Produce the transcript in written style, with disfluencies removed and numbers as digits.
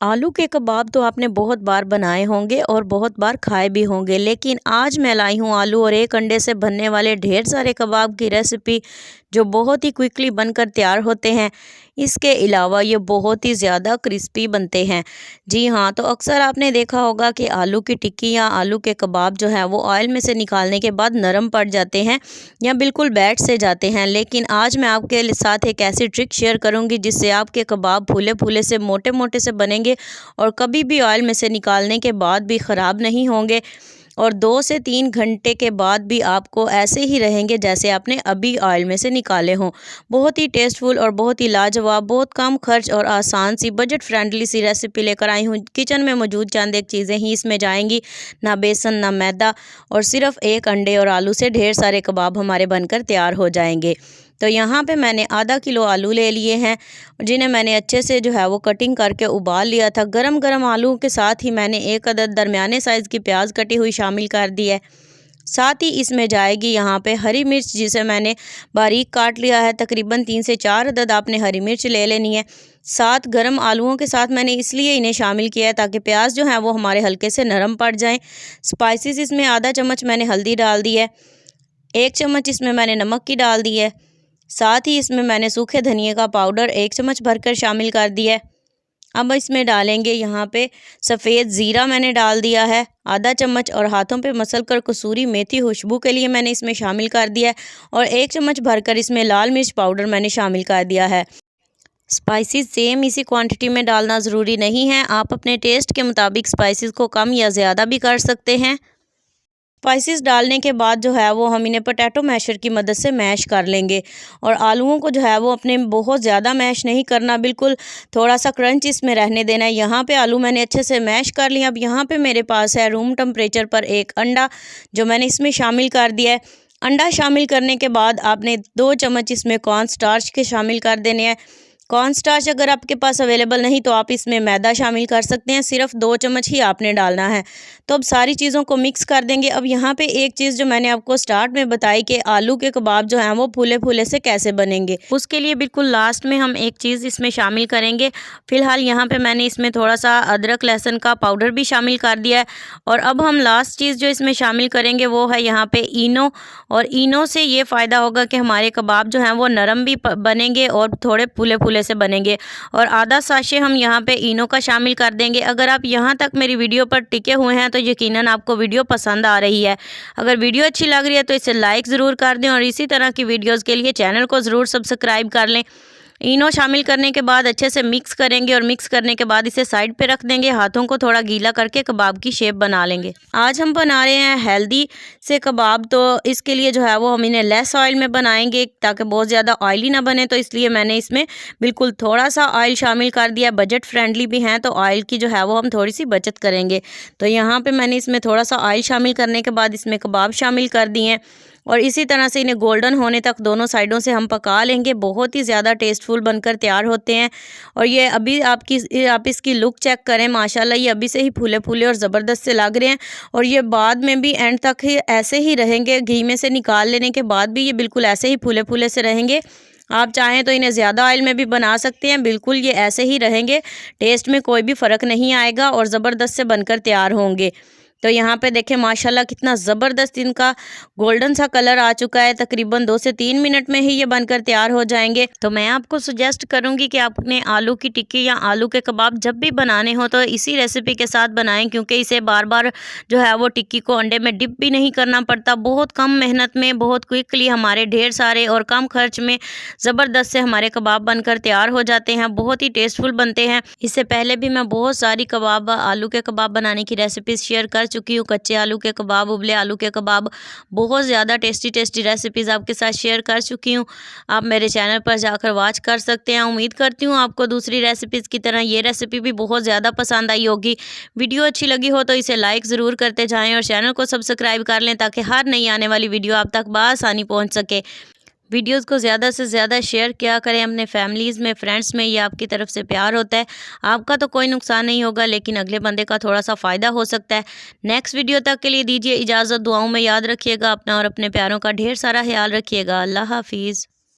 आलू के कबाब तो आपने बहुत बार बनाए होंगे और बहुत बार खाए भी होंगे, लेकिन आज मैं लाई हूँ आलू और एक अंडे से बनने वाले ढेर सारे कबाब की रेसिपी जो बहुत ही क्विकली बनकर तैयार होते हैं। इसके अलावा ये बहुत ही ज़्यादा क्रिस्पी बनते हैं। जी हाँ, तो अक्सर आपने देखा होगा कि आलू की टिक्की या आलू के कबाब जो है वो ऑयल में से निकालने के बाद नरम पड़ जाते हैं या बिल्कुल बैठ से जाते हैं। लेकिन आज मैं आपके साथ एक ऐसी ट्रिक शेयर करूँगी जिससे आपके कबाब फूले फूले से मोटे मोटे से बनेंगे और कभी भी ऑयल में से निकालने के बाद भी ख़राब नहीं होंगे और 2 से 3 घंटे के बाद भी आपको ऐसे ही रहेंगे जैसे आपने अभी ऑयल में से निकाले हों। बहुत ही टेस्टफुल और बहुत ही लाजवाब, बहुत कम खर्च और आसान सी बजट फ्रेंडली सी रेसिपी लेकर आई हूँ। किचन में मौजूद चंद एक चीज़ें ही इसमें जाएंगी, ना बेसन ना मैदा, और सिर्फ एक अंडे और आलू से ढेर सारे कबाब हमारे बनकर तैयार हो जाएंगे। तो यहाँ पे मैंने आधा किलो आलू ले लिए हैं जिन्हें मैंने अच्छे से जो है वो कटिंग करके उबाल लिया था। गरम गरम आलू के साथ ही मैंने एक अदद दरमियाने साइज़ की प्याज कटी हुई शामिल कर दी है। साथ ही इसमें जाएगी यहाँ पे हरी मिर्च जिसे मैंने बारीक काट लिया है। तकरीबन 3 से 4 अदद आपने हरी मिर्च ले लेनी है। 7 गरम आलूओं के साथ मैंने इसलिए इन्हें शामिल किया है ताकि प्याज जो है वो हमारे हल्के से नरम पड़ जाएँ। स्पाइसेस इसमें आधा चम्मच मैंने हल्दी डाल दी है, 1 चम्मच इसमें मैंने नमक की डाल दी है। साथ ही इसमें मैंने सूखे धनिए का पाउडर 1 चम्मच भरकर शामिल कर दिया है। अब इसमें डालेंगे यहाँ पे सफ़ेद ज़ीरा मैंने डाल दिया है आधा चम्मच, और हाथों पे मसल कर कसूरी मेथी खुशबू के लिए मैंने इसमें शामिल कर दिया है, और 1 चम्मच भरकर इसमें लाल मिर्च पाउडर मैंने शामिल कर दिया है। स्पाइसेस सेम इसी क्वांटिटी में डालना ज़रूरी नहीं है, आप अपने टेस्ट के मुताबिक स्पाइसेस को कम या ज़्यादा भी कर सकते हैं। स्पाइसेस डालने के बाद जो है वो हम इन्हें पोटैटो मैशर की मदद से मैश कर लेंगे, और आलूओं को जो है वो अपने बहुत ज़्यादा मैश नहीं करना, बिल्कुल थोड़ा सा क्रंच इसमें रहने देना है। यहाँ पे आलू मैंने अच्छे से मैश कर लिया। अब यहाँ पे मेरे पास है रूम टेम्परेचर पर एक अंडा जो मैंने इसमें शामिल कर दिया है। अंडा शामिल करने के बाद आपने 2 चम्मच इसमें कॉर्न स्टार्च के शामिल कर देने हैं। कॉर्न स्टार्च अगर आपके पास अवेलेबल नहीं तो आप इसमें मैदा शामिल कर सकते हैं, सिर्फ 2 चम्मच ही आपने डालना है। तो अब सारी चीज़ों को मिक्स कर देंगे। अब यहाँ पे एक चीज़ जो मैंने आपको स्टार्ट में बताई कि आलू के कबाब जो हैं वो फूले फूले से कैसे बनेंगे, उसके लिए बिल्कुल लास्ट में हम एक चीज़ इसमें शामिल करेंगे। फ़िलहाल यहाँ पे मैंने इसमें थोड़ा सा अदरक लहसुन का पाउडर भी शामिल कर दिया है। और अब हम लास्ट चीज़ जो इसमें शामिल करेंगे वो है यहाँ पे इनो, और इनो से ये फ़ायदा होगा कि हमारे कबाब जो हैं वो नरम भी बनेंगे और थोड़े फूले फूले से बनेंगे। और आधा साशे हम यहाँ पे इनो का शामिल कर देंगे। अगर आप यहाँ तक मेरी वीडियो पर टिके हुए हैं तो यकीनन आपको वीडियो पसंद आ रही है। अगर वीडियो अच्छी लग रही है तो इसे लाइक ज़रूर कर दें, और इसी तरह की वीडियोज़ के लिए चैनल को ज़रूर सब्सक्राइब कर लें। इनो शामिल करने के बाद अच्छे से मिक्स करेंगे, और मिक्स करने के बाद इसे साइड पे रख देंगे। हाथों को थोड़ा गीला करके कबाब की शेप बना लेंगे। आज हम बना रहे हैं हेल्दी से कबाब, तो इसके लिए जो है वो हम इन्हें लेस ऑयल में बनाएंगे ताकि बहुत ज़्यादा ऑयली ना बने। तो इसलिए मैंने इसमें बिल्कुल थोड़ा सा ऑयल शामिल कर दिया। बजट फ्रेंडली भी हैं तो ऑयल की जो है वो हम थोड़ी सी बचत करेंगे। तो यहाँ पर मैंने इसमें थोड़ा सा ऑयल शामिल करने के बाद इसमें कबाब शामिल कर दिए हैं, और इसी तरह से इन्हें गोल्डन होने तक दोनों साइडों से हम पका लेंगे। बहुत ही ज़्यादा टेस्टफुल बनकर तैयार होते हैं। और ये अभी आप इसकी लुक चेक करें, माशाल्लाह ये अभी से ही फूले फूले और ज़बरदस्त से लग रहे हैं, और ये बाद में भी एंड तक ही ऐसे ही रहेंगे। घी में से निकाल लेने के बाद भी ये बिल्कुल ऐसे ही फूले फूले से रहेंगे। आप चाहें तो इन्हें ज़्यादा ऑयल में भी बना सकते हैं, बिल्कुल ये ऐसे ही रहेंगे। टेस्ट में कोई भी फ़र्क नहीं आएगा और ज़बरदस्त से बनकर तैयार होंगे। तो यहाँ पे देखें माशाल्लाह कितना ज़बरदस्त इनका गोल्डन सा कलर आ चुका है। तकरीबन 2 से 3 मिनट में ही ये बनकर तैयार हो जाएंगे। तो मैं आपको सुजेस्ट करूँगी कि आपने आलू की टिक्की या आलू के कबाब जब भी बनाने हो तो इसी रेसिपी के साथ बनाएं, क्योंकि इसे बार बार जो है वो टिक्की को अंडे में डिप भी नहीं करना पड़ता। बहुत कम मेहनत में बहुत क्विकली हमारे ढेर सारे और कम खर्च में ज़बरदस्त से हमारे कबाब बनकर तैयार हो जाते हैं। बहुत ही टेस्टफुल बनते हैं। इससे पहले भी मैं बहुत सारी कबाब आलू के कबाब बनाने की रेसिपीज़ शेयर कर चुकी हूँ। कच्चे आलू के कबाब, उबले आलू के कबाब, बहुत ज़्यादा टेस्टी रेसिपीज़ आपके साथ शेयर कर चुकी हूँ। आप मेरे चैनल पर जाकर वॉच कर सकते हैं। उम्मीद करती हूँ आपको दूसरी रेसिपीज़ की तरह ये रेसिपी भी बहुत ज़्यादा पसंद आई होगी। वीडियो अच्छी लगी हो तो इसे लाइक ज़रूर करते जाएँ और चैनल को सब्सक्राइब कर लें ताकि हर नई आने वाली वीडियो आप तक बआसानी पहुँच सके। वीडियोज़ को ज़्यादा से ज़्यादा शेयर किया करें अपने फैमिलीज़ में, फ्रेंड्स में। ये आपकी तरफ से प्यार होता है। आपका तो कोई नुकसान नहीं होगा, लेकिन अगले बंदे का थोड़ा सा फ़ायदा हो सकता है। नेक्स्ट वीडियो तक के लिए दीजिए इजाज़त। दुआओं में याद रखिएगा अपना और अपने प्यारों का ढेर सारा ख्याल रखिएगा। अल्लाह हाफिज़।